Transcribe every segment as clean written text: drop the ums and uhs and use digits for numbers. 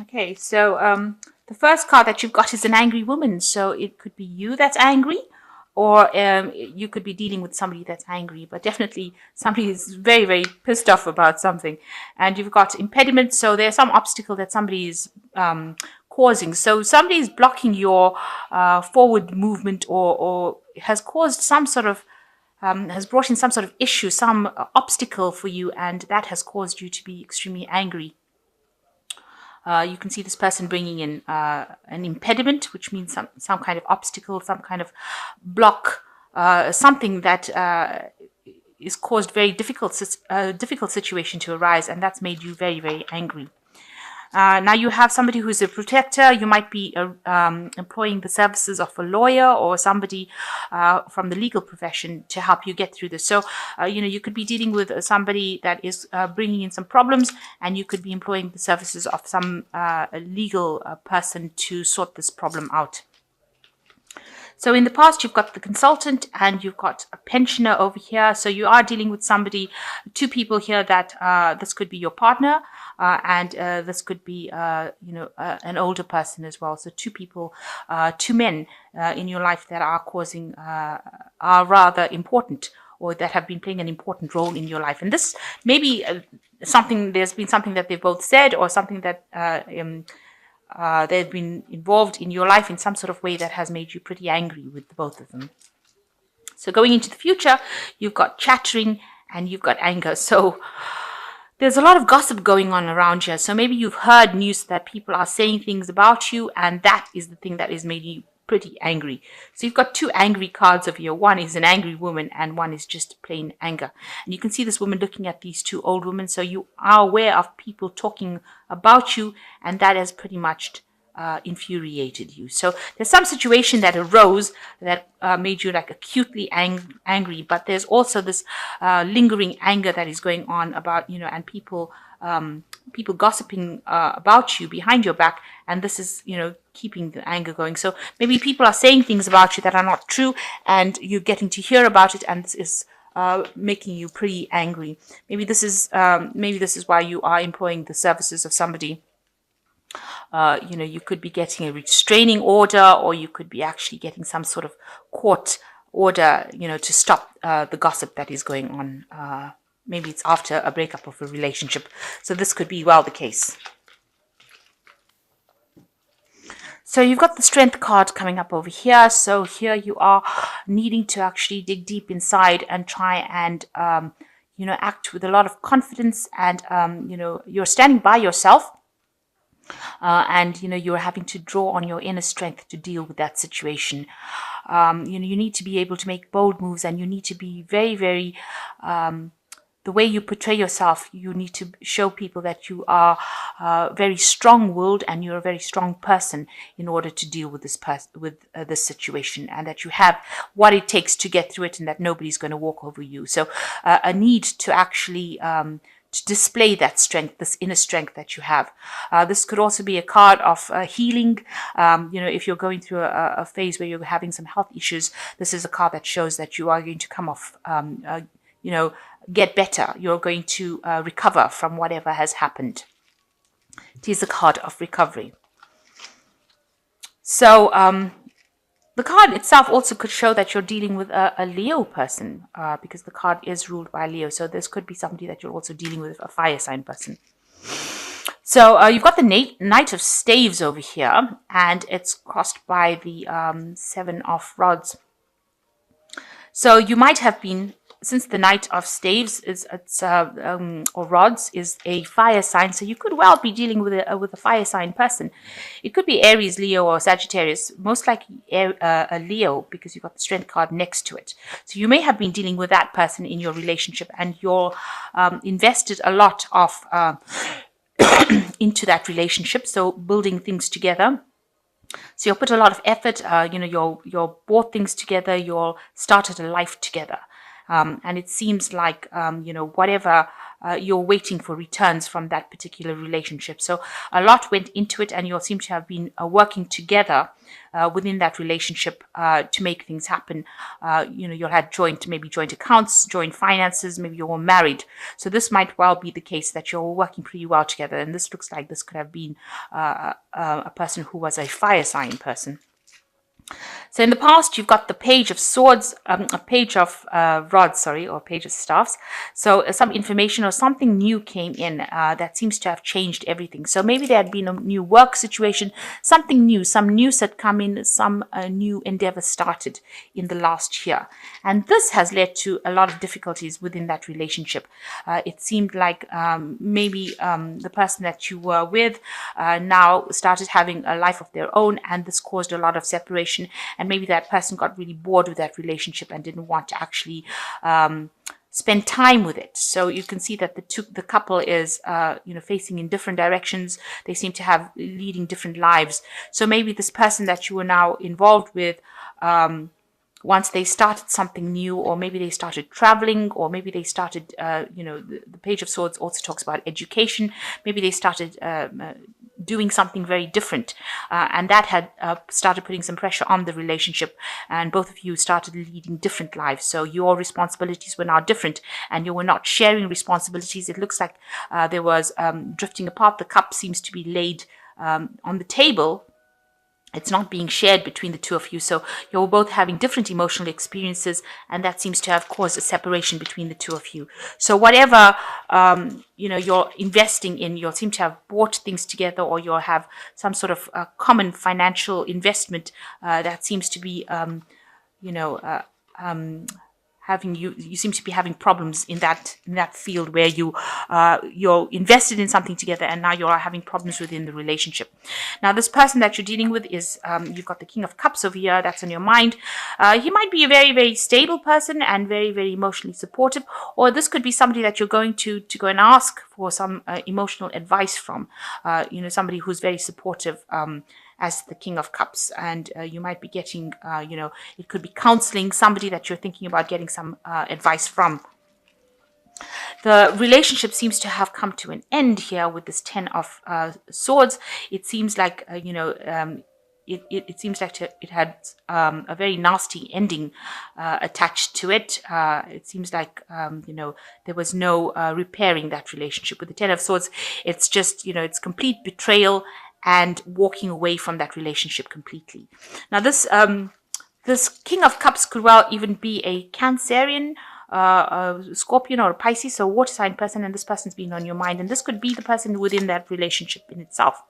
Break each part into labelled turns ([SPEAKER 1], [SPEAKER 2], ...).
[SPEAKER 1] Okay, so the first card that you've got is an angry woman. So it could be you that's angry, or you could be dealing with somebody that's angry, but definitely somebody is very, very pissed off about something. And you've got impediments, so there's some obstacle that somebody is causing. So somebody is blocking your forward movement, or has caused some sort of has brought in some sort of issue, some obstacle for you, and that has caused you to be extremely angry. You can see this person bringing in an impediment, which means some kind of obstacle, some kind of block, something that is caused very difficult situation to arise, and that's made you very, very angry. Now you have somebody who's a protector. You might be employing the services of a lawyer or somebody from the legal profession to help you get through this. So, you could be dealing with somebody that is bringing in some problems, and you could be employing the services of some legal person to sort this problem out. So in the past, you've got the consultant and you've got a pensioner over here. So you are dealing with somebody, two people here that this could be your partner and this could be, an older person as well. So two people, two men in your life that are are rather important, or that have been playing an important role in your life. And this may be there's been something that they've both said, or something that they've been involved in your life in some sort of way that has made you pretty angry with the both of them. So going into the future, you've got chattering and you've got anger. So there's a lot of gossip going on around here. So maybe you've heard news that people are saying things about you, and that is the thing that is made you pretty angry. So you've got two angry cards over here. One is an angry woman and one is just plain anger. And you can see this woman looking at these two old women. So you are aware of people talking about you, and that has pretty much infuriated you. So there's some situation that arose that made you like acutely angry, but there's also this lingering anger that is going on about, and people gossiping about you behind your back, and this is, keeping the anger going. So maybe people are saying things about you that are not true, and you're getting to hear about it, and this is making you pretty angry. Maybe this is why you are employing the services of somebody. You could be getting a restraining order, or you could be actually getting some sort of court order, to stop the gossip that is going on. Maybe it's after a breakup of a relationship. So this could be well the case. So you've got the Strength card coming up over here. So here you are needing to actually dig deep inside and try and, act with a lot of confidence, and, you're standing by yourself. And you're having to draw on your inner strength to deal with that situation. You need to be able to make bold moves, and you need to be very, very the way you portray yourself. You need to show people that you are very strong-willed and you're a very strong person in order to deal with this situation, and that you have what it takes to get through it, and that nobody's going to walk over you. So a need to actually to display that strength, this inner strength that you have. This could also be a card of healing. If you're going through a phase where you're having some health issues, this is a card that shows that you are going to come off, get better. You're going to recover from whatever has happened. It is a card of recovery. So the card itself also could show that you're dealing with a Leo person, because the card is ruled by Leo. So this could be somebody that you're also dealing with, a fire sign person. So you've got the Knight of Staves over here, and it's crossed by the Seven of Rods. So you might have been, since the Knight of Staves or Rods is a fire sign, so you could well be dealing with a fire sign person. It could be Aries, Leo, or Sagittarius. Most likely a Leo, because you've got the Strength card next to it. So you may have been dealing with that person in your relationship, and you're invested a lot of into that relationship. So building things together. So you'll put a lot of effort. You'll bought things together. You'll started a life together. And it seems like, whatever you're waiting for returns from that particular relationship. So a lot went into it, and you all seem to have been working together within that relationship to make things happen. You'll have maybe joint accounts, joint finances, maybe you're all married. So this might well be the case that you're all working pretty well together. And this looks like this could have been a person who was a fire sign person. So in the past, you've got the page of swords, a page of rods, or page of staffs. So some information or something new came in that seems to have changed everything. So maybe there had been a new work situation, something new, some news had come in, some new endeavor started in the last year. And this has led to a lot of difficulties within that relationship. It seemed like maybe the person that you were with now started having a life of their own, and this caused a lot of separation. And maybe that person got really bored with that relationship and didn't want to actually spend time with it. So you can see that the couple is facing in different directions. They seem to have leading different lives. So maybe this person that you are now involved with, once they started something new, or maybe they started traveling, or maybe they started, the Page of Swords also talks about education. Maybe they started doing something very different, and that had started putting some pressure on the relationship, and both of you started leading different lives. So your responsibilities were now different, and you were not sharing responsibilities. It looks like there was drifting apart. The cup seems to be laid on the table. It's not being shared between the two of you. So you're both having different emotional experiences, and that seems to have caused a separation between the two of you. So whatever, you're investing in, you'll seem to have bought things together, or you'll have some sort of common financial investment that seems to be, you seem to be having problems in that field where you're invested in something together, and now you're having problems within the relationship. Now this person that you're dealing with is you've got the King of Cups over here. That's on your mind. He might be a very, very stable person and very, very emotionally supportive, or this could be somebody that you're going to go and ask for some emotional advice from. Somebody who's very supportive as the King of Cups, and you might be getting, it could be counseling, somebody that you're thinking about getting some advice from. The relationship seems to have come to an end here with this Ten of Swords. It seems like, it seems like it had a very nasty ending attached to it. It seems like, there was no repairing that relationship. With the Ten of Swords, it's just, it's complete betrayal and walking away from that relationship completely. Now this King of Cups could well even be a Cancerian, a Scorpion, or a Pisces, so a water sign person, and this person's been on your mind, and this could be the person within that relationship in itself.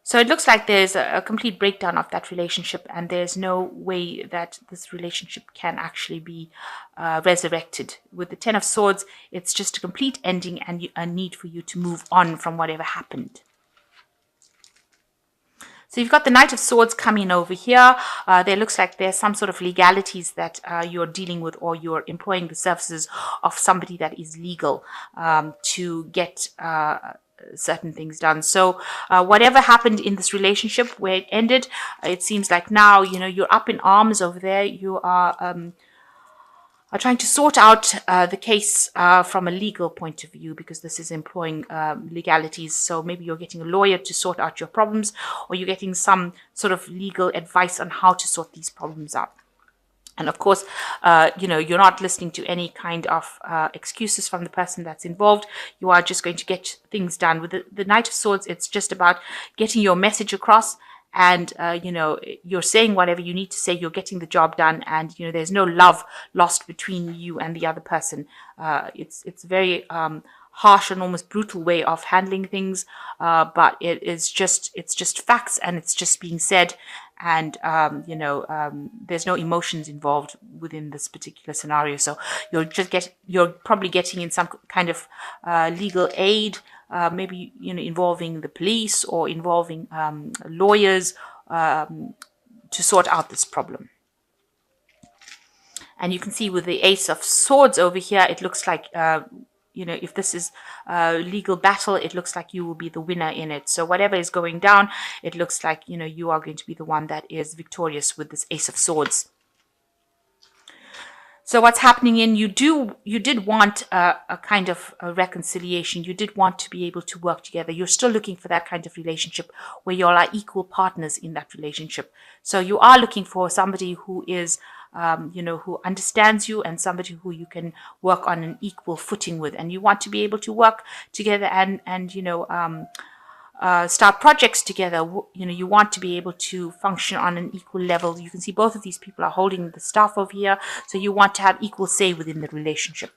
[SPEAKER 1] So it looks like there's a complete breakdown of that relationship, and there's no way that this relationship can actually be resurrected. With the Ten of Swords, it's just a complete ending and a need for you to move on from whatever happened. So you've got the Knight of Swords coming over here. There looks like there's some sort of legalities that you're dealing with, or you're employing the services of somebody that is legal to get certain things done. So whatever happened in this relationship where it ended, it seems like now, you're up in arms over there. You are trying to sort out the case from a legal point of view, because this is employing legalities. So maybe you're getting a lawyer to sort out your problems, or you're getting some sort of legal advice on how to sort these problems out. And of course, you're not listening to any kind of excuses from the person that's involved. You are just going to get things done. With the Knight of Swords, it's just about getting your message across, and you're saying whatever you need to say. You're getting the job done, and there's no love lost between you and the other person. It's very harsh and almost brutal way of handling things, but it's just facts, and it's just being said. And there's no emotions involved within this particular scenario. So you're probably getting in some kind of legal aid, maybe involving the police, or involving lawyers to sort out this problem. And you can see with the Ace of Swords over here, it looks like if this is a legal battle, it looks like you will be the winner in it. So whatever is going down, it looks like, you are going to be the one that is victorious with this Ace of Swords. So what's happening in you did want a kind of a reconciliation. You did want to be able to work together. You're still looking for that kind of relationship where you're like equal partners in that relationship. So you are looking for somebody who is, who understands you and somebody who you can work on an equal footing with. And you want to be able to work together and start projects together. You want to be able to function on an equal level. You can see both of these people are holding the staff over here. So you want to have equal say within the relationship.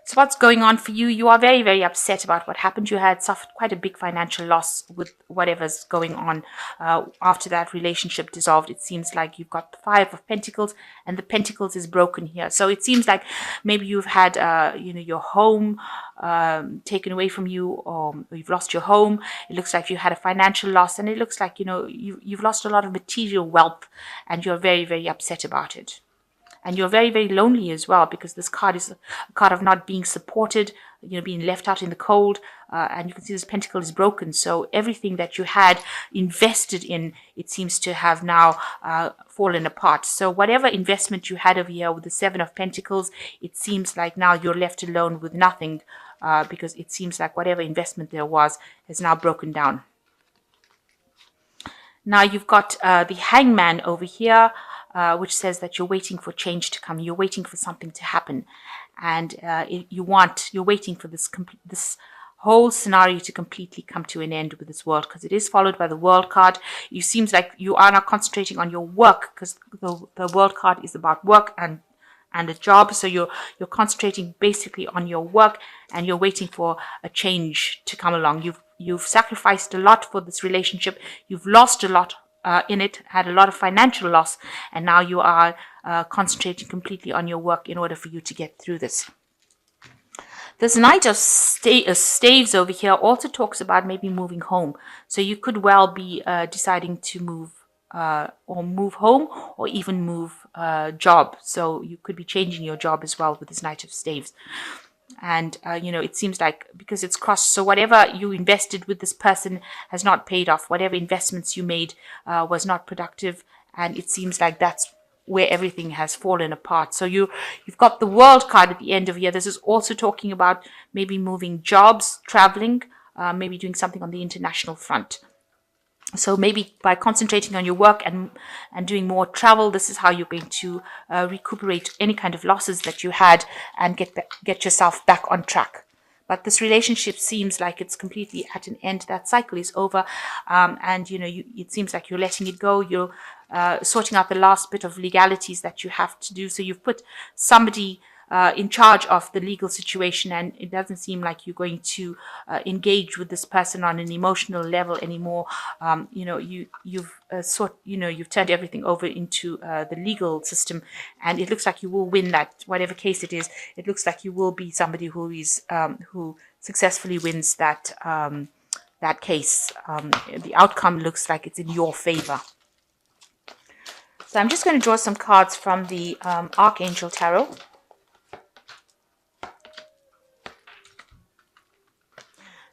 [SPEAKER 1] So what's going on for you? You are very, very upset about what happened. You had suffered quite a big financial loss with whatever's going on after that relationship dissolved. It seems like you've got the Five of Pentacles and the Pentacles is broken here. So it seems like maybe you've had, your home taken away from you, or you've lost your home. It looks like you had a financial loss, and it looks like, you've lost a lot of material wealth, and you're very, very upset about it. And you're very, very lonely as well, because this card is a card of not being supported, being left out in the cold. And you can see this pentacle is broken. So everything that you had invested in, it seems to have now fallen apart. So whatever investment you had over here with the Seven of Pentacles, it seems like now you're left alone with nothing, because it seems like whatever investment there was has now broken down. Now you've got the Hangman over here, which says that you're waiting for change to come. You're waiting for something to happen, and you're waiting for this whole scenario to completely come to an end with this world, because it is followed by the World card. It seems like you are not concentrating on your work, because the World card is about work and a job. So you're concentrating basically on your work, and you're waiting for a change to come along. You've sacrificed a lot for this relationship. You've lost a lot in it, had a lot of financial loss, and now you are concentrating completely on your work in order for you to get through this. This Knight of Staves over here also talks about maybe moving home. So you could well be deciding to move home, or even move job. So you could be changing your job as well with this Knight of Staves. And, it seems like because it's crossed, so whatever you invested with this person has not paid off. Whatever investments you made was not productive. And it seems like that's where everything has fallen apart. So you've got the World card at the end of here. This is also talking about maybe moving jobs, traveling, maybe doing something on the international front. So maybe by concentrating on your work and doing more travel, this is how you're going to recuperate any kind of losses that you had and get yourself back on track. But this relationship seems like it's completely at an end. That cycle is over, and it seems like you're letting it go. You're sorting out the last bit of legalities that you have to do. So you've put somebody in charge of the legal situation, and it doesn't seem like you're going to engage with this person on an emotional level anymore. You've turned everything over into the legal system, and it looks like you will win that, whatever case it is. It looks like you will be somebody who is who successfully wins that case. The outcome looks like it's in your favor. So I'm just going to draw some cards from the Archangel Tarot.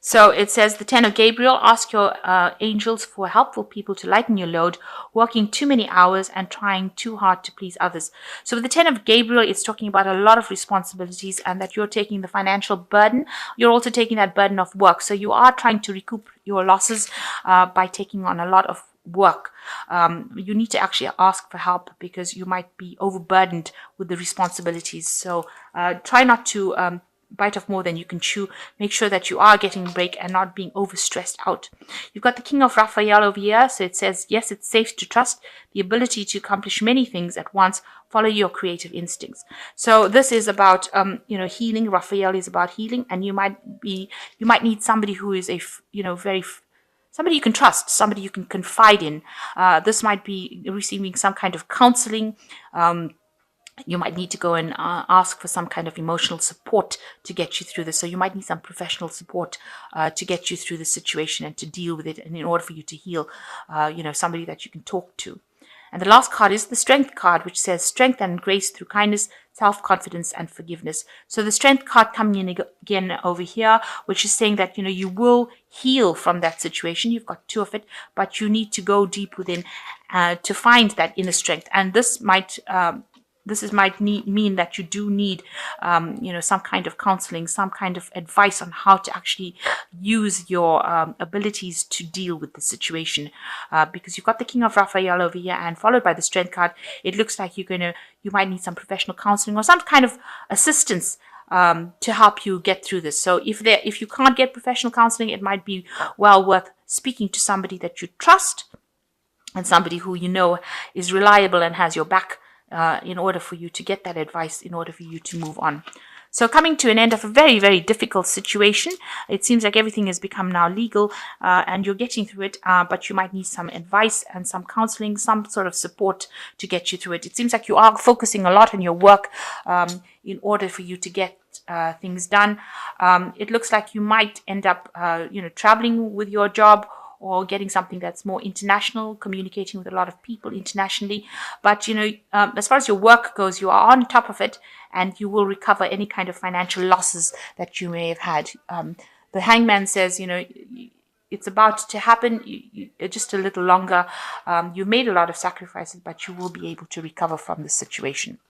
[SPEAKER 1] So it says the Ten of Gabriel, ask your angels for helpful people to lighten your load, working too many hours and trying too hard to please others. So with the Ten of Gabriel, it's talking about a lot of responsibilities, and that you're taking the financial burden. You're also taking that burden of work. So you are trying to recoup your losses by taking on a lot of work. You need to actually ask for help, because you might be overburdened with the responsibilities. So try not to bite off more than you can chew. Make sure that you are getting a break and not being overstressed out. You've got the King of Raphael over here. So it says, yes, it's safe to trust the ability to accomplish many things at once. Follow your creative instincts. So this is about, healing. Raphael is about healing, and you might need somebody who is somebody you can trust, somebody you can confide in. This might be receiving some kind of counseling. You might need to go and ask for some kind of emotional support to get you through this. So you might need some professional support to get you through the situation and to deal with it. And in order for you to heal, somebody that you can talk to. And the last card is the Strength card, which says strength and grace through kindness, self-confidence, and forgiveness. So the Strength card coming in again over here, which is saying that, you will heal from that situation. You've got two of it, but you need to go deep within to find that inner strength. And this might might mean that you do need, some kind of counseling, some kind of advice on how to actually use your abilities to deal with the situation. Because you've got the King of Raphael over here, and followed by the Strength card, it looks like you might need some professional counseling or some kind of assistance to help you get through this. So if you can't get professional counseling, it might be well worth speaking to somebody that you trust and somebody who you know is reliable and has your back, in order for you to get that advice, in order for you to move on. So coming to an end of a very, very difficult situation, it seems like everything has become now legal, and you're getting through it, but you might need some advice and some counseling, some sort of support to get you through it. It seems like you are focusing a lot on your work, in order for you to get things done. It looks like you might end up, traveling with your job, or getting something that's more international, communicating with a lot of people internationally. But, as far as your work goes, you are on top of it, and you will recover any kind of financial losses that you may have had. The Hangman says, it's about to happen, just a little longer. You've made a lot of sacrifices, but you will be able to recover from the situation.